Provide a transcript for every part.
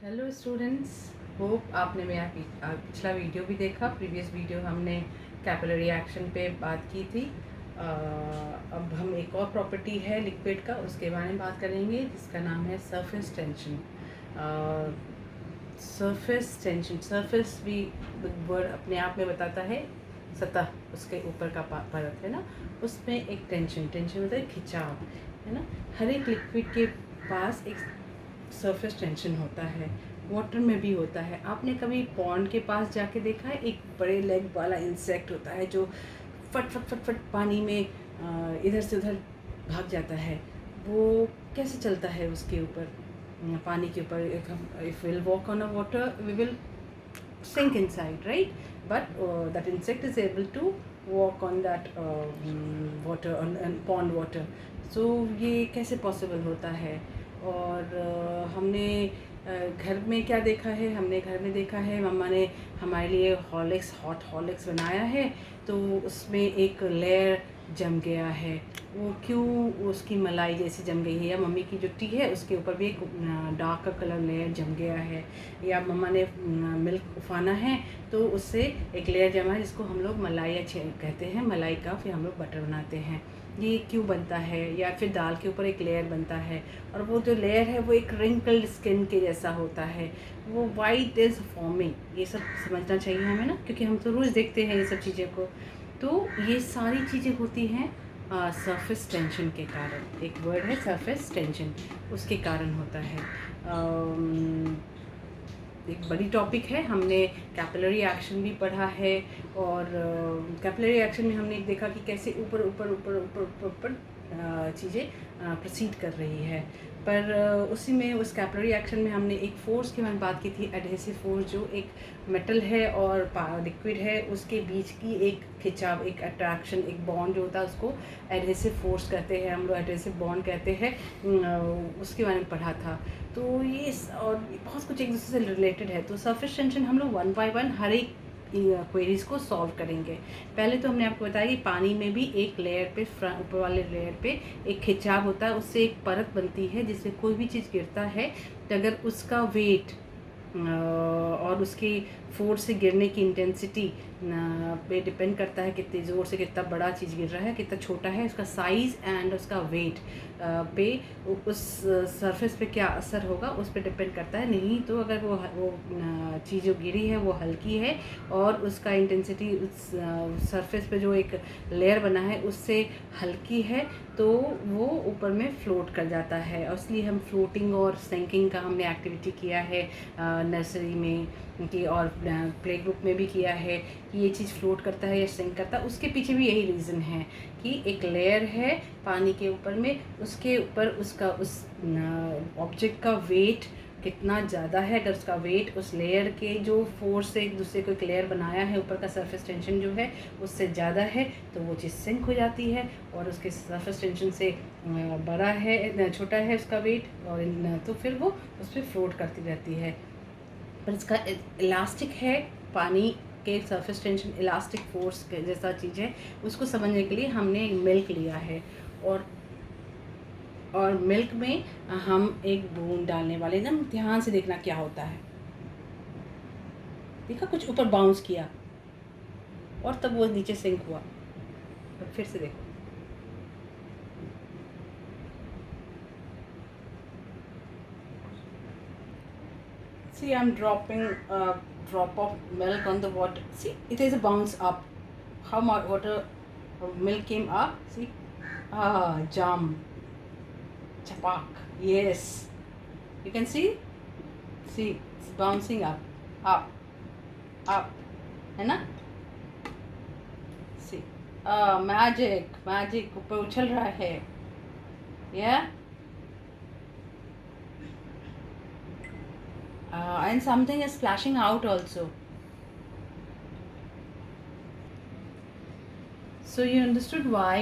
Hello students, hope आपने मेरा पिछला वीडियो भी देखा। प्रीवियस वीडियो हमने कैपिलरी एक्शन पे बात की थी। अब हम एक और प्रॉपर्टी है लिक्विड का, उसके बारे में बात करेंगे जिसका नाम है surface tension. Surface tension, surface भी वर्ड अपने आप में बताता है सतह, उसके ऊपर का परत है ना, उसमें एक टेंशन मतलब एक खिंचाव है ना। हर एक लिक्विड के पास एक सरफेस टेंशन होता है, वाटर में भी होता है। आपने कभी पॉन्ड के पास जाके देखा है? एक बड़े लेग वाला इंसेक्ट होता है जो फट फट फट फट पानी में इधर से उधर भाग जाता है। वो कैसे चलता है उसके ऊपर, पानी के ऊपर? If will walk on a water we will sink inside, right? But that insect is able to walk on that water, on pond water. So ये कैसे पॉसिबल होता है? और हमने घर में क्या देखा है? हमने घर में देखा है मम्मा ने हमारे लिए हॉट हॉर्लिक्स बनाया है, तो उसमें एक लेयर जम गया है। वो क्यों? उसकी मलाई जैसी जम गई है, या मम्मी की जो टी है उसके ऊपर भी एक डार्क कलर लेयर जम गया है, या मम्मा ने मिल्क उफाना है तो उससे एक लेयर जमा है जिसको हम लोग मलाई कहते हैं, मलाई का फिर हम लोग बटर बनाते हैं। ये क्यों बनता है? या फिर दाल के ऊपर एक लेयर बनता है, और वो जो लेयर है वो एक रिंकल्ड स्किन के जैसा होता है, वो वाइट इज़ फॉर्मिंग। ये सब समझना चाहिए हमें ना, क्योंकि हम तो रोज़ देखते हैं ये सब चीज़ें को। तो ये सारी चीज़ें होती हैं सरफेस टेंशन के कारण। एक वर्ड है सरफेस टेंशन, उसके कारण होता है। एक बड़ी टॉपिक है। हमने कैपिलरी एक्शन भी पढ़ा है, और कैपिलरी एक्शन में हमने देखा कि कैसे ऊपर ऊपर ऊपर ऊपर ऊपर ऊपर चीज़ें प्रोसीड कर रही है। पर उसी में उस कैपिलरी एक्शन में हमने एक फोर्स की मैंने बात की थी, एडहेसिव फोर्स, जो एक मेटल है और लिक्विड है उसके बीच की एक खिंचाव, एक अट्रैक्शन, एक बॉन्ड जो होता है उसको एडहेसिव फोर्स कहते हैं, हम लोग एडहेसिव बॉन्ड कहते हैं। उसके बारे में पढ़ा था। तो ये और बहुत कुछ एक दूसरे से रिलेटेड है। तो सरफेस टेंशन हम लोग वन बाय वन हर एक क्वेरीज को सॉल्व करेंगे। पहले तो हमने आपको बताया कि पानी में भी एक लेयर पे, ऊपर वाले लेयर पे एक खिंचाव होता है, उससे एक परत बनती है जिसमें कोई भी चीज़ गिरता है तो अगर उसका वेट और उसकी फोर्स से गिरने की इंटेंसिटी पे डिपेंड करता है कितनी ज़ोर से, कितना बड़ा चीज़ गिर रहा है, कितना छोटा है, उसका साइज़ एंड उसका वेट पे उस सरफेस पे क्या असर होगा उस पर डिपेंड करता है। नहीं तो अगर वो चीज़ जो गिरी है वो हल्की है और उसका इंटेंसिटी उस सरफेस पे जो एक लेयर बना है उससे हल्की है, तो वो ऊपर में फ्लोट कर जाता है। और इसलिए हम फ्लोटिंग और सिंकिंग का हमने एक्टिविटी किया है नर्सरी में कि, और प्ले ग्रुप में भी किया है कि ये चीज़ फ्लोट करता है या सिंक करता है। उसके पीछे भी यही रीज़न है कि एक लेयर है पानी के ऊपर में, उसके ऊपर उसका उस ऑब्जेक्ट का वेट कितना ज़्यादा है। अगर उसका वेट उस लेयर के जो फोर्स से एक दूसरे को एक लेयर बनाया है, ऊपर का सरफेस टेंशन जो है उससे ज़्यादा है, तो वो चीज़ सिंक हो जाती है। और उसके सरफेस टेंशन से बड़ा है, छोटा है उसका वेट, और तो फिर वो उस पर फ्लोट करती रहती है। पर इसका इलास्टिक है, पानी के सरफेस टेंशन इलास्टिक फोर्स के जैसा चीज़ है। उसको समझने के लिए हमने मिल्क लिया है, और मिल्क में हम एक बूंद डालने वाले, एकदम ध्यान से देखना क्या होता है। देखा, कुछ ऊपर बाउंस किया और तब वो नीचे सिंक हुआ। अब फिर से देखो, see, I'm dropping a drop of milk on the water. See, it is a bounce up. How much water milk came up? See, jump, chapak. Yes, you can see. See, it's bouncing up, up, है ना? See, magic ऊपर उछल रहा है, yeah. And something is splashing out also. So you understood why?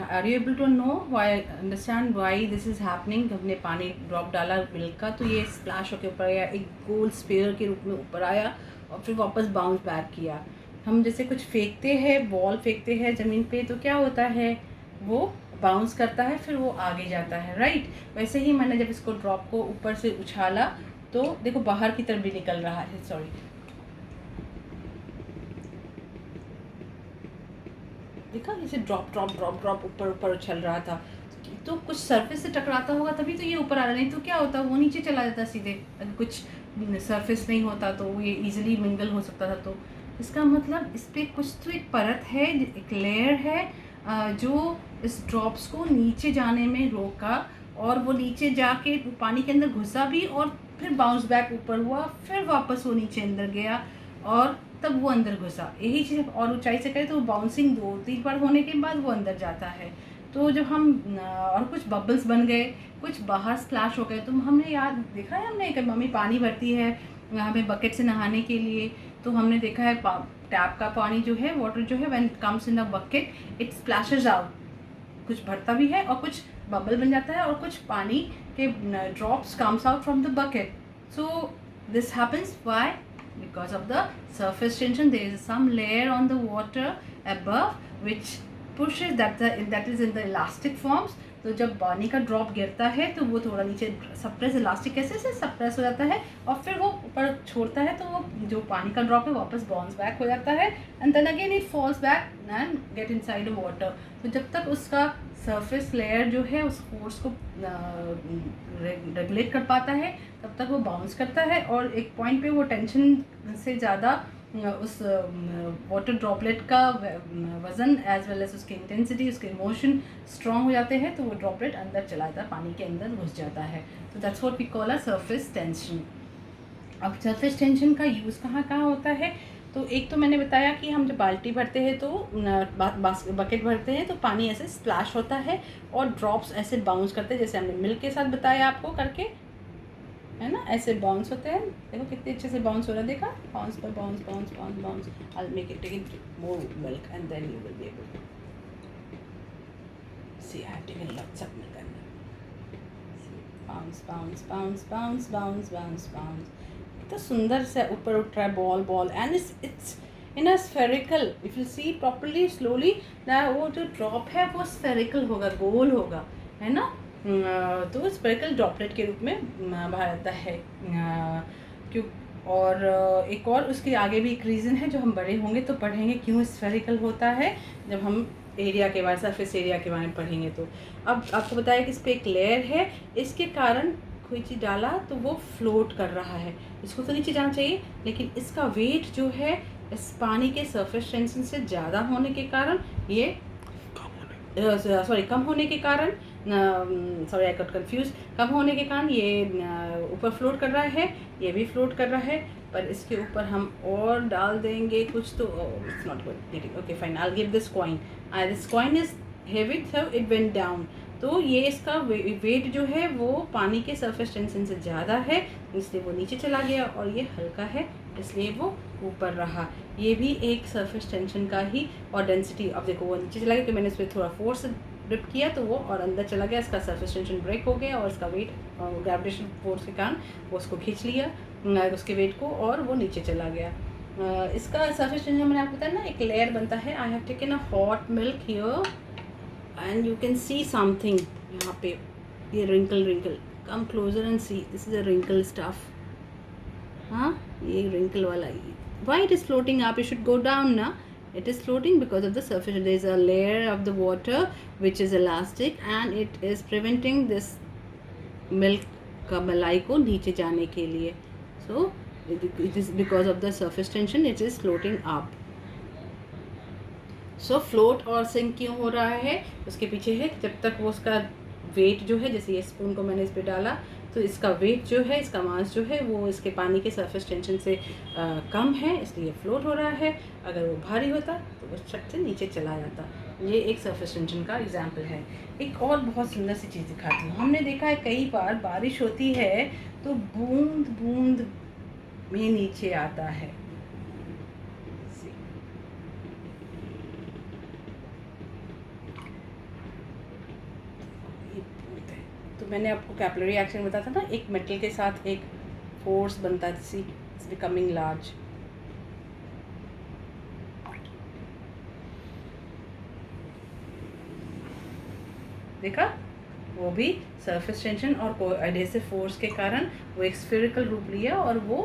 Are you able to know why? Understand why this is happening? हमने पानी drop डाला milk का, तो ये स्प्लैश होकर ऊपर आया, एक गोल स्फीयर के रूप में ऊपर आया और फिर वापस बाउंस बैक किया। हम जैसे कुछ फेंकते हैं, बॉल फेंकते हैं ज़मीन पे, तो क्या होता है, वो बाउंस करता है, फिर वो आगे जाता है, राइट? वैसे ही मैंने जब इसको ड्रॉप को ऊपर से उछाला तो देखो बाहर की तरफ भी निकल रहा है, सॉरी, देखा इसे ड्रॉप ड्रॉप ड्रॉप ड्रॉप ऊपर ऊपर उछल रहा था। तो कुछ सरफेस से टकराता होगा तभी तो ये ऊपर आ रहा, नहीं तो क्या होता, वो नीचे चला जाता सीधे। अगर कुछ सरफेस नहीं होता तो ये इजीली मिंगल हो सकता था। तो इसका मतलब इस पर कुछ तो एक परत है, एक लेयर है जो इस ड्रॉप्स को नीचे जाने में रोका, और वो नीचे जाके पानी के अंदर घुसा भी, और फिर बाउंस बैक ऊपर हुआ, फिर वापस वो नीचे अंदर गया, और तब वो अंदर घुसा। यही चीज़ और ऊंचाई से करें तो बाउंसिंग 2-3 बार होने के बाद वो अंदर जाता है। तो जब हम और कुछ बबल्स बन गए, कुछ बाहर स्प्लैश हो गए, तो हमने याद देखा है, हमने कि मम्मी पानी भरती है हमें बकेट से नहाने के लिए, तो हमने देखा है टैप का पानी जो है, वाटर जो है, when it comes in the bucket it splashes out, कुछ भरता भी है और कुछ बबल बन जाता है और कुछ पानी के drops comes out from the bucket. So this happens why? Because of the surface tension, there is some layer on the water above which pushes that is in the elastic forms. तो जब पानी का drop गिरता है तो वो थोड़ा नीचे सप्रेस, इलास्टिक कैसे से सप्रेस हो जाता है, और फिर वो ऊपर छोड़ता है, तो वो जो पानी का ड्रॉप है वापस बाउंस बैक हो जाता है, and then again it falls back and get inside the water. तो जब तक उसका सरफेस लेयर जो है उस फोर्स को रेगुलेट कर पाता है, तब तक वो बाउंस करता है, और एक पॉइंट पे वो टेंशन से ज़्यादा उस वाटर ड्रॉपलेट का वज़न एज वेल एज उसकी इंटेंसिटी, उसके इमोशन स्ट्रॉन्ग हो जाते हैं, तो वो ड्रॉपलेट अंदर चला जाता है, पानी के अंदर घुस जाता है। तो that's what we call a surface tension. अब सरफेस टेंशन का यूज़ कहाँ कहाँ होता है? तो एक तो मैंने बताया कि हम जब बाल्टी भरते हैं तो बकेट भरते हैं तो पानी ऐसे स्प्लैश होता है और ड्रॉप्स ऐसे बाउंस करते हैं, जैसे हमने मिल्क के साथ बताया आपको करके, है ना, ऐसे बाउंस होते हैं। देखो कितने अच्छे से बाउंस हो रहा है, देखा, बाउंस पर bounce bounce bounce bounce. I will make it take more milk and then you will be able to see. I have taken lots of milk and bounce bounce bounce bounce bounce bounce bounce. कितना सुंदर से ऊपर उठ रहा है ball ball, and it's in a spherical, if you see properly slowly ना, वो जो ड्रॉप है वो स्फेरिकल होगा, गोल होगा, है ना। तो स्फेरिकल ड्रॉपलेट के रूप में बाहर आता है। क्यों? और एक और उसके आगे भी एक रीज़न है जो हम बड़े होंगे तो पढ़ेंगे क्यों स्फेरिकल होता है, जब हम एरिया के बारे, सरफेस एरिया के बारे में पढ़ेंगे। तो अब आपको बताया कि इस पर एक लेयर है, इसके कारण कोई चीज़ डाला तो वो फ्लोट कर रहा है, इसको तो नीचे जाना चाहिए, लेकिन इसका वेट जो है इस पानी के सरफेस टेंशन से ज़्यादा होने के कारण, ये कम होने के कारण, सॉरी आई गॉट कंफ्यूज, कम होने के कारण ये ऊपर फ्लोट कर रहा है, ये भी फ्लोट कर रहा है, पर इसके ऊपर हम और डाल देंगे कुछ, तो it's not good. Okay fine, I will give this coin, this coin is heavy so it went down. तो ये इसका वेट जो है वो पानी के सरफेस टेंशन से ज़्यादा है, इसलिए वो नीचे चला गया, और ये हल्का है इसलिए वो ऊपर रहा। ये भी एक सरफेस टेंशन का ही, और डेंसिटी, अब देखो वो नीचे चला गया, तो मैंने इस पर थोड़ा फोर्स डिप किया तो वो और अंदर चला गया, इसका सरफेस टेंशन ब्रेक हो गया, और इसका वेट ग्रेविटेशन फोर्स के कारण वो उसको खींच लिया उसके वेट को, और वो नीचे चला गया। इसका सरफेस टेंशन मैंने आपको बताया ना, एक लेयर बनता है। I have taken a hot milk here and you can see something यहाँ पे, ये wrinkle, come closer and see, this is a wrinkle stuff. हाँ, ये रिंकल वाला, why it is floating up? It should go down na. It is floating because of the surface. There is a layer of the water which is elastic and it is preventing this milk का मलाई को नीचे जाने के लिए. So it is because of the surface tension it is floating up. So float और sink क्यों हो रहा है उसके पीछे है, जब तक वो उसका वेट जो है, जैसे ये स्पून को मैंने इस पर डाला तो इसका वेट जो है, इसका मास जो है वो इसके पानी के सरफेस टेंशन से कम है, इसलिए फ्लोट हो रहा है। अगर वो भारी होता तो वो छत से नीचे चला जाता। ये एक सरफेस टेंशन का एग्जाम्पल है। एक और बहुत सुंदर सी चीज़ दिखाती हूँ। हमने देखा है कई बार बारिश होती है तो बूंद बूंद में नीचे आता है। तो मैंने आपको कैपिलरी एक्शन बताया था ना, एक मेटल के साथ एक फोर्स बनता है, सी इट्स बिकमिंग लार्ज। देखा वो भी सरफेस टेंशन और एडेसिव फोर्स के कारण वो एक स्फेरिकल रूप लिया और वो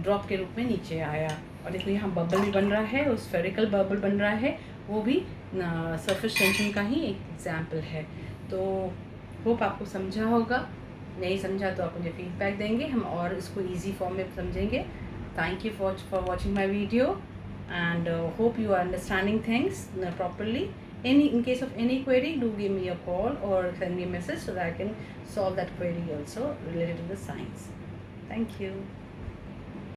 ड्रॉप के रूप में नीचे आया। और देखो यहाँ बबल भी बन रहा है, उस स्फेरिकल बबल बन रहा है, वो भी सरफेस टेंशन का ही एक एग्जाम्पल है। तो होप आपको समझा होगा, नहीं समझा तो आप मुझे फीडबैक देंगे, हम और इसको इजी फॉर्म में समझेंगे। Thank you for watching my video and hope you are understanding things properly. In case of any query, do give me a call or send me a message so that I can solve that query also related to the science. Thank you.